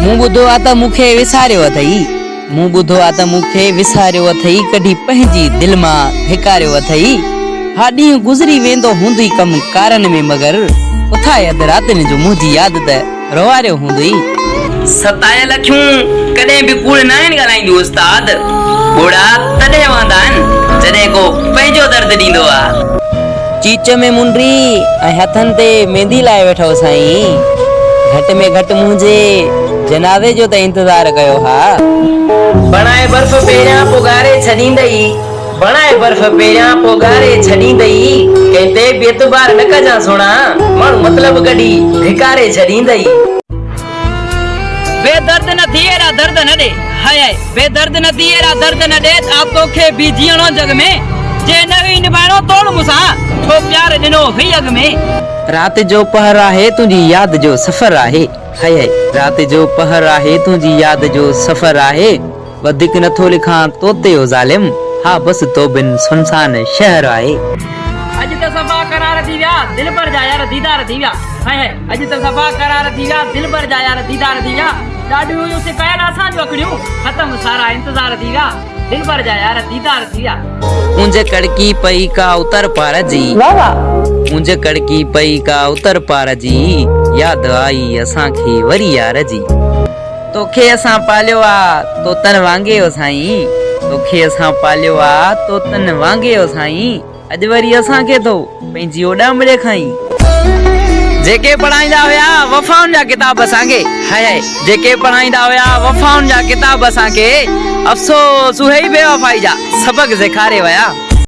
मूं ॿुधो आ त मूंखे विसारियो अथई, मूं ॿुधो आ त मूंखे विसारियो अथई, कॾहिं पंहिंजी दिलि मां धिकारियो अथई। हा ॾींहुं गुज़री वेंदो हूंदुई कम कारनि में, मगर उथाए अधु रातिनि जो मुंहिंजी यादि त रवारियो हूंदुई। सतायल अखियूं कॾहिं बि कूड़ न आहिनि ॻाल्हाईंदियूं उस्ताद, ॿुड़ा तॾहिं वहंदा आहिनि जॾहिं को पंहिंजो दर्द ॾींदो आहे। चीच में मुंडी ऐं हथनि ते मेहंदी लाइ वेठो साईं, घटि में घटि मुंहिंजे जनाज़े जो त इंतज़ार कयो हा। बणाए बर्फ़ पहिरियां पोगारे छॾींदई, बणाए बर्फ़ पहिरियां पोगारे छॾींदई, कंहिं ते बि एतबार न कजां सोणा, माण्हू मतिलब कढी धिकारे छॾींदई। बेदर्द न थी एड़ा दर्द न दे, हाय हाय बेदर्द न थी एड़ा दर्द न दे, आप तोखे भी जीअणो जग में, जे न हुई निभाइणो तोड़ मूंसां, छो प्यार ॾिनो हुई अॻ में। रात जो पहर आहे तुंहिंजी यादि जो सफ़र आहे, हाय हाय रात जो पहर आहे तुंहिंजी यादि जो सफ़र आहे, वधीक नथो लिखां तो ते ओ ज़ालिम, हा बस तो बिन सुनसान शहर आहे। अज त सफ़ा करार थी विया, दिल पर जा यार दीदार थी विया, हाय हाय अज त सफ़ा करार थी विया, दिल पर जा यार दीदार थी विया, ॾाढी हुयूं सिकायल असांजूं अखियूं, ख़त्म सारा इंतज़ार थी विया, दिल पर जा यार दीदार थी विया। मुंहिंजे कड़की पई का उतर पार जी, मुंहिंजे कड़की पई का उतर पार जी, यादि आई असांखे वरी यार जी। तोखे असां पालियो आ तो तन वांगे ओ साईं, तोखे असां पालियो आ तो तन वांगे ओ साईं, अॼु वरी असांखे तो पंहिंजी ओॾाम ॾेखाई। जेके पढ़ाईंदा हुया वफ़ाउनि जा किताब असांखे, हाय हाय जेके पढ़ाईंदा हुया वफ़ाउनि जा किताब असांखे, अफ़सोस उहे ई बेवफ़ाई जा सबक़ सेखारे विया।